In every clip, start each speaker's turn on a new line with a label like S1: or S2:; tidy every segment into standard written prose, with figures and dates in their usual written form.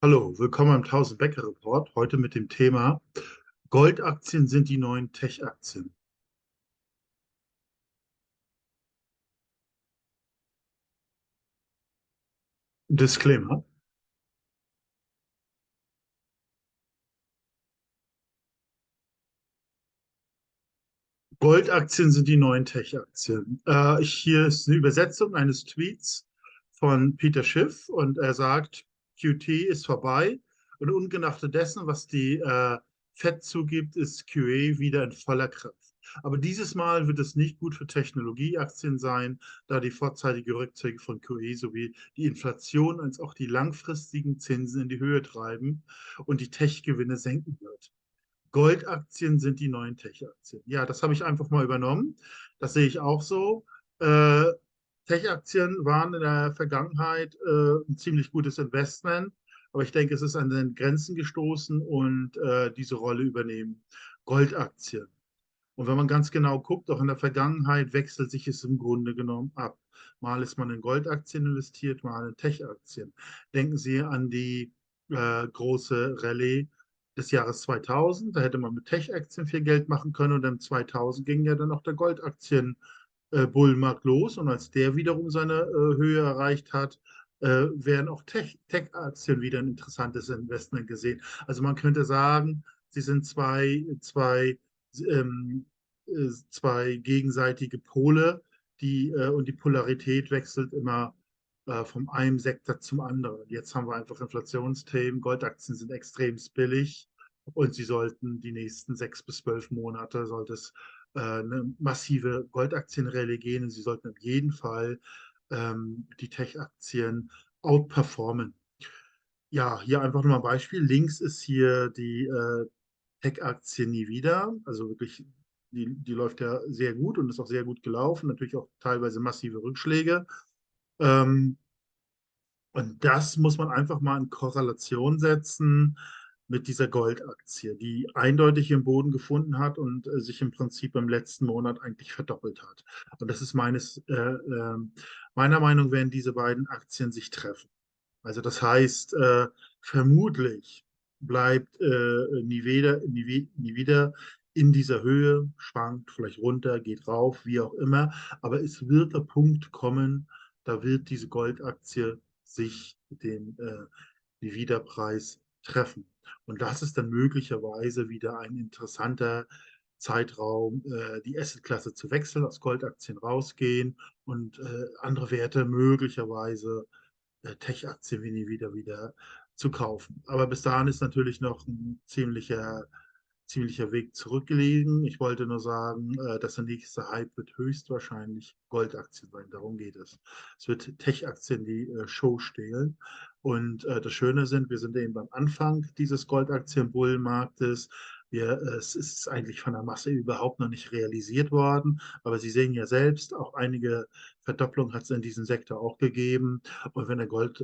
S1: Hallo, willkommen am 1000 Bäcker Report. Heute mit dem Thema Goldaktien sind die neuen Tech-Aktien. Disclaimer. Goldaktien sind die neuen Tech-Aktien. Hier ist eine Übersetzung eines Tweets von Peter Schiff und er sagt, QT ist vorbei und ungeachtet dessen, was die Fed zugibt, ist QE wieder in voller Kraft. Aber dieses Mal wird es nicht gut für Technologieaktien sein, da die vorzeitige Rückzüge von QE sowie die Inflation als auch die langfristigen Zinsen in die Höhe treiben und die Tech-Gewinne senken wird. Goldaktien sind die neuen Tech-Aktien. Ja, das habe ich einfach mal übernommen. Das sehe ich auch so. Äh, Tech-Aktien waren in der Vergangenheit ein ziemlich gutes Investment, aber ich denke, es ist an den Grenzen gestoßen und diese Rolle übernehmen Goldaktien. Und wenn man ganz genau guckt, auch in der Vergangenheit wechselt sich es im Grunde genommen ab. Mal ist man in Goldaktien investiert, mal in Tech-Aktien. Denken Sie an die große Rallye des Jahres 2000. Da hätte man mit Tech-Aktien viel Geld machen können und im 2000 ging ja dann auch der Goldaktien-Bullenmarkt los. Und als der wiederum seine Höhe erreicht hat, werden auch Tech-Aktien wieder ein interessantes Investment gesehen. Also man könnte sagen, sie sind ähm, zwei gegenseitige Pole, und die Polarität wechselt immer vom einen Sektor zum anderen. Jetzt haben wir einfach Inflationsthemen, Goldaktien sind extrem billig und sie sollten die nächsten 6 bis 12 Monate, sollte es eine massive Goldaktienrallye gehen und sie sollten auf jeden Fall die Tech-Aktien outperformen. Ja, hier einfach nur mal ein Beispiel. Links ist hier die Tech-Aktie nie wieder. Also wirklich, die läuft ja sehr gut und ist auch sehr gut gelaufen. Natürlich auch teilweise massive Rückschläge. Ähm, und das muss man einfach mal in Korrelation setzen mit dieser Goldaktie, die eindeutig ihren Boden gefunden hat und sich im Prinzip im letzten Monat eigentlich verdoppelt hat. Und das ist meiner Meinung nach, werden diese beiden Aktien sich treffen. Also das heißt, vermutlich bleibt nie wieder in dieser Höhe, schwankt vielleicht runter, geht rauf, wie auch immer. Aber es wird der Punkt kommen, da wird diese Goldaktie sich mit dem Nvidia-Preis treffen. Und das ist dann möglicherweise wieder ein interessanter Zeitraum, die Assetklasse zu wechseln, aus Goldaktien rausgehen und andere Werte möglicherweise Tech-Aktien wie nie wieder zu kaufen. Aber bis dahin ist natürlich noch ein ziemlicher Weg zurückgelegen. Ich wollte nur sagen, dass der nächste Hype wird höchstwahrscheinlich Goldaktien sein. Darum geht es. Es wird Tech-Aktien die Show stehlen. Und das Schöne sind, wir sind eben beim Anfang dieses Goldaktien-Bullenmarktes. Es ist eigentlich von der Masse überhaupt noch nicht realisiert worden. Aber Sie sehen ja selbst, auch einige Verdopplung hat es in diesem Sektor auch gegeben. Und wenn der Gold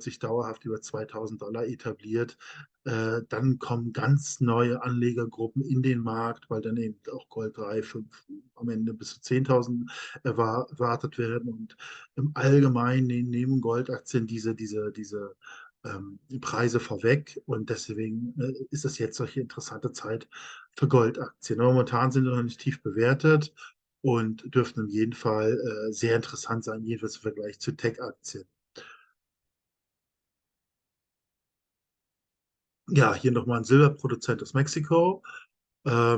S1: sich dauerhaft über 2000 $ etabliert, dann kommen ganz neue Anlegergruppen in den Markt, weil dann eben auch Gold 3, 5, am Ende bis zu 10.000 erwartet werden. Und im Allgemeinen nehmen Goldaktien die Preise vorweg. Und deswegen ist das jetzt solche interessante Zeit für Goldaktien. Momentan sind sie noch nicht tief bewertet und dürften in jedem Fall sehr interessant sein, jedenfalls im Vergleich zu Tech-Aktien. Ja, hier nochmal ein Silberproduzent aus Mexiko. Das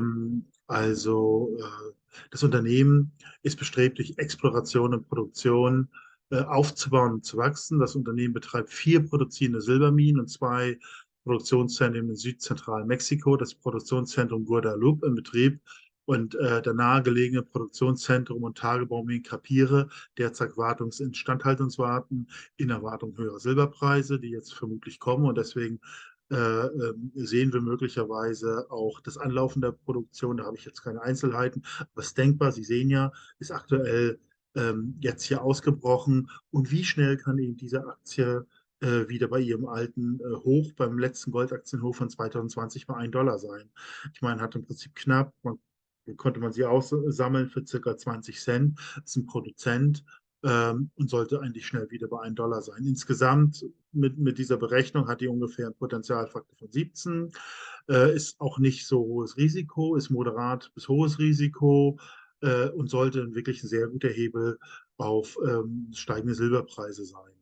S1: Unternehmen ist bestrebt, durch Exploration und Produktion aufzubauen und zu wachsen. Das Unternehmen betreibt 4 produzierende Silberminen und 2 Produktionszentren in südzentralen Mexiko. Das Produktionszentrum Guadalupe in Betrieb und der nahegelegene Produktionszentrum und Tagebauminen Capire derzeit Instandhaltungswarten in Erwartung höherer Silberpreise, die jetzt vermutlich kommen und deswegen sehen wir möglicherweise auch das Anlaufen der Produktion. Da habe ich jetzt keine Einzelheiten, aber es ist denkbar. Sie sehen ja, ist aktuell jetzt hier ausgebrochen. Und wie schnell kann eben diese Aktie wieder bei ihrem alten Hoch, beim letzten Goldaktienhoch von 2020 mal $1 sein? Ich meine, hat im Prinzip konnte man sie aussammeln für circa 20 Cent. Das ist ein Produzent und sollte eigentlich schnell wieder bei 1 Dollar sein. Insgesamt mit dieser Berechnung hat die ungefähr einen Potenzialfaktor von 17, ist auch nicht so hohes Risiko, ist moderat bis hohes Risiko und sollte wirklich ein sehr guter Hebel auf steigende Silberpreise sein.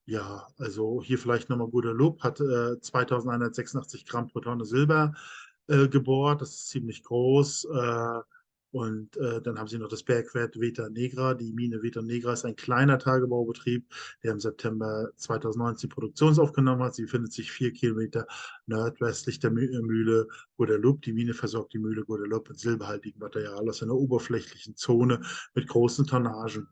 S1: Ja, also hier vielleicht nochmal guter Lob, hat 2186 Gramm pro Tonne Silber gebohrt, das ist ziemlich groß. Und dann haben sie noch das Bergwerk Veta Negra. Die Mine Veta Negra ist ein kleiner Tagebaubetrieb, der im September 2019 Produktionsaufgenommen hat. Sie befindet sich 4 Kilometer nordwestlich der Mühle Guadalupe. Die Mine versorgt die Mühle Guadalupe mit silberhaltigem Material aus einer oberflächlichen Zone mit großen Tonnagen.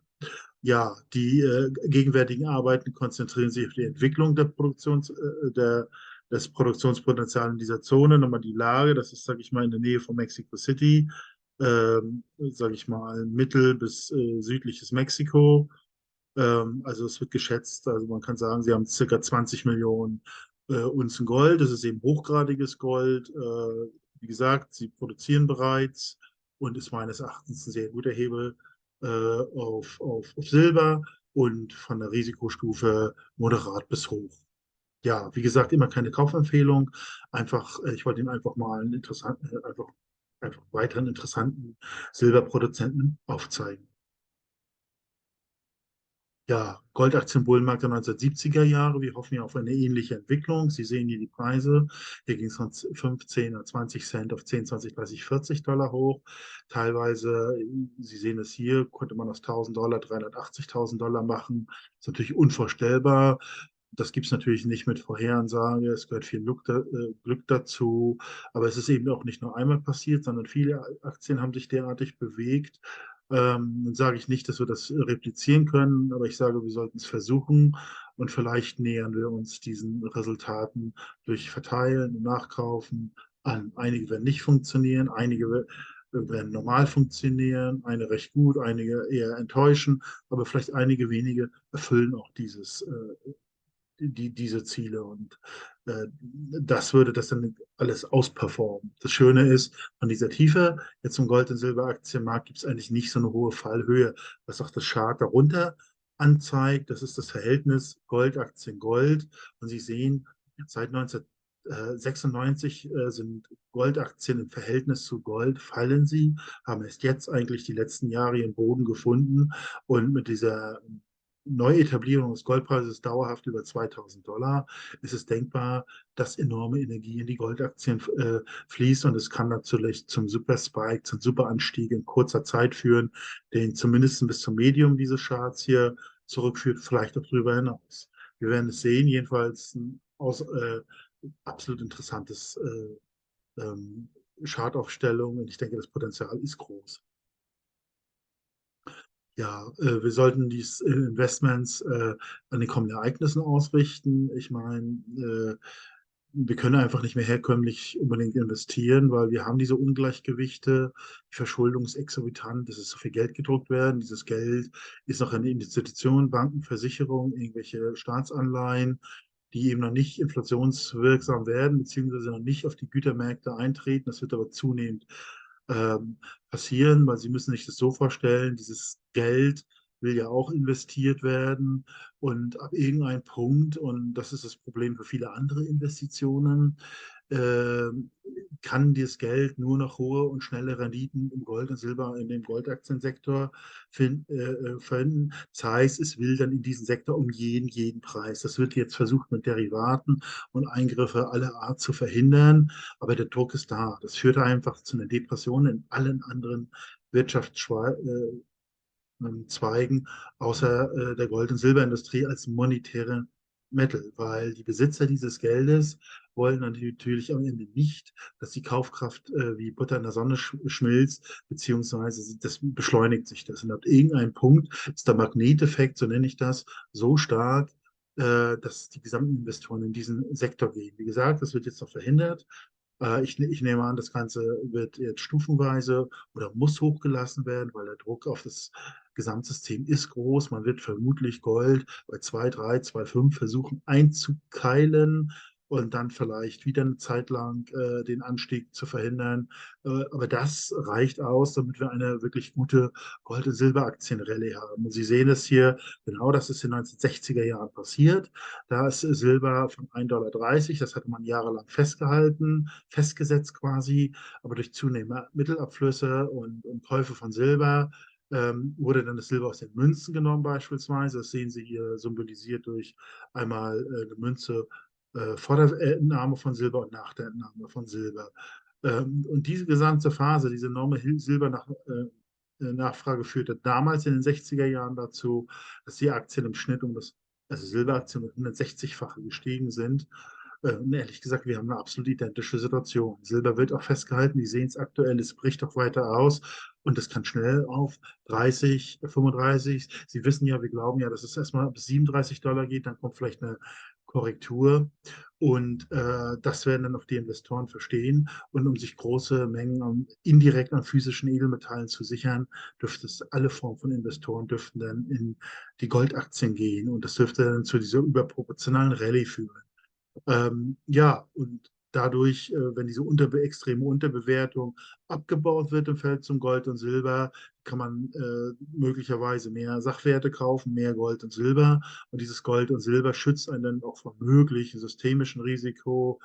S1: Ja, die gegenwärtigen Arbeiten konzentrieren sich auf die Entwicklung des Produktionspotenzials in dieser Zone. Nochmal die Lage, das ist, sage ich mal, in der Nähe von Mexico City, sage ich mal, mittel- bis südliches Mexiko. Also es wird geschätzt, also man kann sagen, sie haben circa 20 Millionen Unzen Gold. Das ist eben hochgradiges Gold. Wie gesagt, sie produzieren bereits und ist meines Erachtens ein sehr guter Hebel auf Silber und von der Risikostufe moderat bis hoch. Ja, wie gesagt, immer keine Kaufempfehlung. Einfach, ich wollte Ihnen einfach mal einen interessanten, einfach weiteren interessanten Silberproduzenten aufzeigen. Ja, Goldaktienbullenmarkt der 1970er Jahre. Wir hoffen ja auf eine ähnliche Entwicklung. Sie sehen hier die Preise. Hier ging es von 15 oder 20 Cent auf 10, 20, 30, 40 Dollar hoch. Teilweise, Sie sehen es hier, konnte man aus 1000 Dollar 380.000 Dollar machen. Das ist natürlich unvorstellbar. Das gibt es natürlich nicht mit Vorhersage. Es gehört viel Glück dazu. Aber es ist eben auch nicht nur einmal passiert, sondern viele Aktien haben sich derartig bewegt. Dann sage ich nicht, dass wir das replizieren können, aber ich sage, wir sollten es versuchen und vielleicht nähern wir uns diesen Resultaten durch Verteilen und Nachkaufen an. Einige werden nicht funktionieren, einige werden normal funktionieren, eine recht gut, einige eher enttäuschen, aber vielleicht einige wenige erfüllen auch diese Ziele und das würde das dann alles ausperformen. Das Schöne ist, von dieser Tiefe, jetzt zum Gold- und Silberaktienmarkt, gibt es eigentlich nicht so eine hohe Fallhöhe, was auch das Chart darunter anzeigt. Das ist das Verhältnis Goldaktien Gold. Und Sie sehen, seit 1996 sind Goldaktien im Verhältnis zu Gold, fallen sie, haben erst jetzt eigentlich die letzten Jahre ihren Boden gefunden. Und mit dieser Neuetablierung des Goldpreises dauerhaft über 2000 Dollar, ist es denkbar, dass enorme Energie in die Goldaktien fließt und es kann natürlich zum Super-Spike, zum Superanstieg in kurzer Zeit führen, den zumindest bis zum Medium dieses Charts hier zurückführt, vielleicht auch darüber hinaus. Wir werden es sehen, jedenfalls ein absolut interessantes Chartaufstellung und ich denke, das Potenzial ist groß. Ja, wir sollten die Investments an den kommenden Ereignissen ausrichten. Ich meine, wir können einfach nicht mehr herkömmlich unbedingt investieren, weil wir haben diese Ungleichgewichte. Die Verschuldung ist exorbitant, es ist so viel Geld gedruckt werden. Dieses Geld ist noch in Institutionen, Banken, Versicherungen, irgendwelche Staatsanleihen, die eben noch nicht inflationswirksam werden, beziehungsweise noch nicht auf die Gütermärkte eintreten. Das wird aber zunehmend ähm, passieren, weil Sie müssen sich das so vorstellen, dieses Geld will ja auch investiert werden und ab irgendeinem Punkt, und das ist das Problem für viele andere Investitionen, äh, kann dieses Geld nur noch hohe und schnelle Renditen im Gold und Silber in dem Goldaktiensektor finden. Das heißt, es will dann in diesen Sektor um jeden Preis. Das wird jetzt versucht mit Derivaten und Eingriffe aller Art zu verhindern, aber der Druck ist da. Das führt einfach zu einer Depression in allen anderen Wirtschaftszweigen, außer der Gold- und Silberindustrie als monetäre Mittel, weil die Besitzer dieses Geldes wollen dann natürlich am Ende nicht, dass die Kaufkraft wie Butter in der Sonne schmilzt, beziehungsweise das beschleunigt sich das. Und ab irgendeinem Punkt ist der Magneteffekt, so nenne ich das, so stark, dass die gesamten Investoren in diesen Sektor gehen. Wie gesagt, das wird jetzt noch verhindert. Ich nehme an, das Ganze wird jetzt stufenweise oder muss hochgelassen werden, weil der Druck auf das Gesamtsystem ist groß. Man wird vermutlich Gold bei 2,3, 2,5 versuchen einzukeilen. und dann vielleicht wieder eine Zeit lang den Anstieg zu verhindern. Aber das reicht aus, damit wir eine wirklich gute Gold- und Silberaktienrallye haben. Und Sie sehen es hier, genau das ist in den 1960er Jahren passiert. Da ist Silber von 1,30 $, das hatte man jahrelang festgehalten, festgesetzt quasi, aber durch zunehmende Mittelabflüsse und Käufe von Silber wurde dann das Silber aus den Münzen genommen beispielsweise. Das sehen Sie hier symbolisiert durch einmal eine Münze vor der Entnahme von Silber und nach der Entnahme von Silber. Und diese gesamte Phase, diese enorme Silbernachfrage führte damals in den 60er Jahren dazu, dass die Aktien im Schnitt also Silberaktien um 160-fache gestiegen sind. Und ehrlich gesagt, wir haben eine absolut identische Situation. Silber wird auch festgehalten, die sehen es aktuell, es bricht auch weiter aus und es kann schnell auf 30, 35. Sie wissen ja, wir glauben ja, dass es erstmal bis 37 $ geht, dann kommt vielleicht eine Korrektur und das werden dann auch die Investoren verstehen. Und um sich große Mengen indirekt an physischen Edelmetallen zu sichern, dürfte es alle Formen von Investoren dürften dann in die Goldaktien gehen und das dürfte dann zu dieser überproportionalen Rallye führen. Ja, und dadurch, wenn diese extreme Unterbewertung abgebaut wird im Feld zum Gold und Silber, kann man möglicherweise mehr Sachwerte kaufen, mehr Gold und Silber. Und dieses Gold und Silber schützt einen dann auch vor möglichen systemischen Risiko,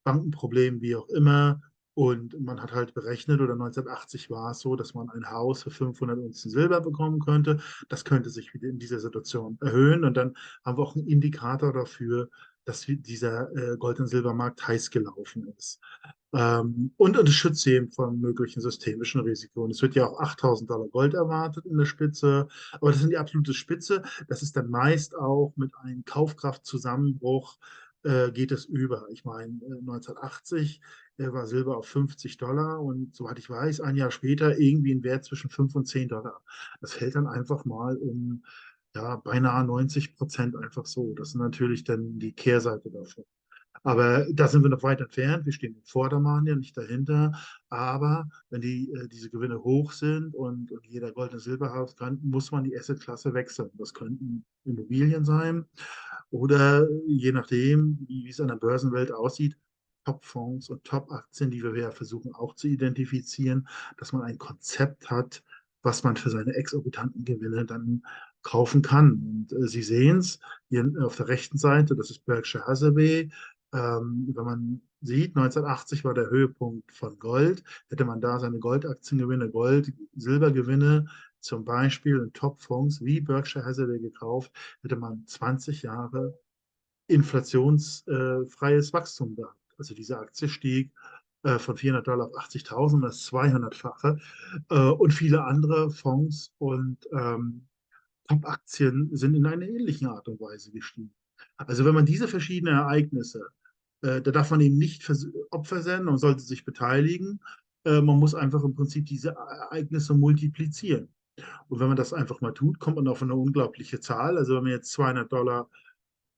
S1: Bankenproblemen, wie auch immer. Und man hat halt berechnet, oder 1980 war es so, dass man ein Haus für 500 Unzen Silber bekommen könnte. Das könnte sich wieder in dieser Situation erhöhen. Und dann haben wir auch einen Indikator dafür, dass dieser Gold- und Silbermarkt heiß gelaufen ist. Und es schützt sie eben vor möglichen systemischen Risiken. Es wird ja auch 8.000 $ Gold erwartet in der Spitze, aber das sind die absolute Spitze. Das ist dann meist auch mit einem Kaufkraftzusammenbruch geht es über. Ich meine, 1980 war Silber auf 50 $ und soweit ich weiß, ein Jahr später irgendwie ein Wert zwischen 5 und 10 $. Das fällt dann einfach mal um ja, beinahe 90% einfach so. Das ist natürlich dann die Kehrseite davon. Aber da sind wir noch weit entfernt. Wir stehen im Vordermann, ja nicht dahinter. Aber wenn diese Gewinne hoch sind und jeder Gold- und Silberhaus kann, muss man die Assetklasse wechseln. Das könnten Immobilien sein oder je nachdem, wie es an der Börsenwelt aussieht, Top-Fonds und Top-Aktien, die wir ja versuchen auch zu identifizieren, dass man ein Konzept hat, was man für seine exorbitanten Gewinne dann kaufen kann. Und Sie sehen es hier auf der rechten Seite, das ist Berkshire Hathaway. Wenn man sieht, 1980 war der Höhepunkt von Gold, hätte man da seine Goldaktiengewinne, Gold, Silbergewinne zum Beispiel in Top-Fonds wie Berkshire Hathaway gekauft, hätte man 20 Jahre inflationsfreies Wachstum gehabt. Also diese Aktie stieg von 400 $ auf 80.000, das 200-fache. Und viele andere Fonds und Top-Aktien sind in einer ähnlichen Art und Weise gestiegen. Also wenn man diese verschiedenen Ereignisse, da darf man eben nicht Opfer sein und sollte sich beteiligen. Man muss einfach im Prinzip diese Ereignisse multiplizieren. Und wenn man das einfach mal tut, kommt man auf eine unglaubliche Zahl. Also wenn man jetzt 200 $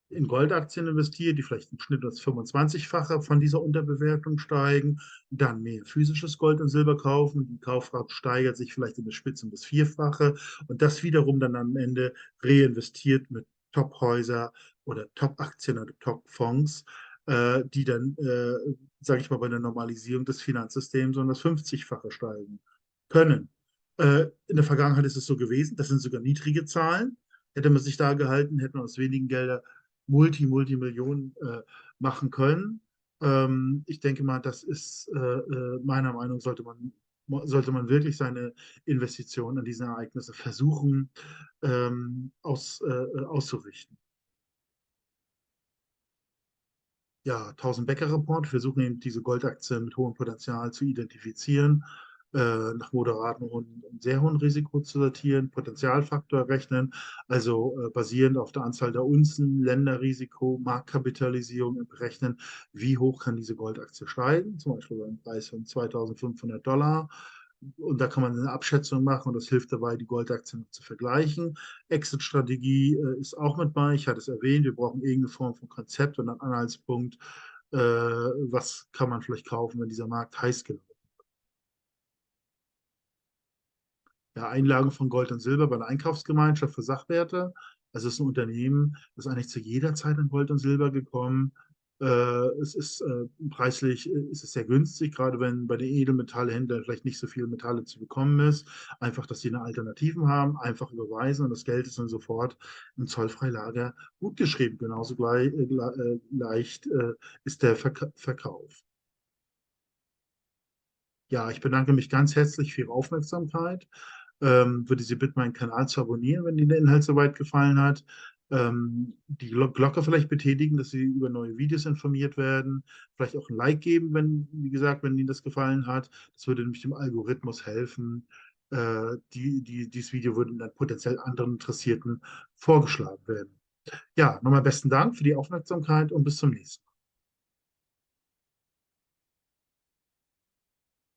S1: in Goldaktien investiert, die vielleicht im Schnitt das 25-fache von dieser Unterbewertung steigen, dann mehr physisches Gold und Silber kaufen, die Kaufkraft steigert sich vielleicht in der Spitze um das Vierfache und das wiederum dann am Ende reinvestiert mit Top-Häuser oder Top-Aktien oder Top-Fonds, die dann, sage ich mal, bei der Normalisierung des Finanzsystems um das 50-fache steigen können. In der Vergangenheit ist es so gewesen, das sind sogar niedrige Zahlen. Hätte man sich da gehalten, hätte man aus wenigen Geldern Multimillionen machen können. Ich denke mal, das ist meiner Meinung nach, sollte man wirklich seine Investitionen an diese Ereignisse versuchen auszurichten. Ja, 1000-Becker-Report. Wir versuchen eben diese Goldaktien mit hohem Potenzial zu identifizieren, nach moderatem und sehr hohem Risiko zu sortieren, Potenzialfaktor rechnen, also basierend auf der Anzahl der Unzen, Länderrisiko, Marktkapitalisierung berechnen, wie hoch kann diese Goldaktie steigen, zum Beispiel beim Preis von 2.500 $. Und da kann man eine Abschätzung machen und das hilft dabei, die Goldaktien zu vergleichen. Exit-Strategie ist auch mit bei. Ich hatte es erwähnt, wir brauchen irgendeine Form von Konzept und einen Anhaltspunkt, was kann man vielleicht kaufen, wenn dieser Markt heiß gelaufen ist. Ja, Einlagen von Gold und Silber bei einer Einkaufsgemeinschaft für Sachwerte. Also es ist ein Unternehmen, das ist eigentlich zu jeder Zeit an Gold und Silber gekommen. Es ist preislich ist es sehr günstig, gerade wenn bei den Edelmetallhändlern vielleicht nicht so viele Metalle zu bekommen ist. Einfach, dass sie eine Alternativen haben, einfach überweisen und das Geld ist dann sofort im Zollfreilager gut geschrieben. Genauso leicht ist der Verkauf. Ja, ich bedanke mich ganz herzlich für Ihre Aufmerksamkeit. Würde Sie bitten, meinen Kanal zu abonnieren, wenn Ihnen der Inhalt soweit gefallen hat. Die Glocke vielleicht betätigen, dass Sie über neue Videos informiert werden. Vielleicht auch ein Like geben, wenn, wie gesagt, wenn Ihnen das gefallen hat. Das würde nämlich dem Algorithmus helfen. Dieses Video würde dann potenziell anderen Interessierten vorgeschlagen werden. Ja, nochmal besten Dank für die Aufmerksamkeit und bis zum nächsten Mal.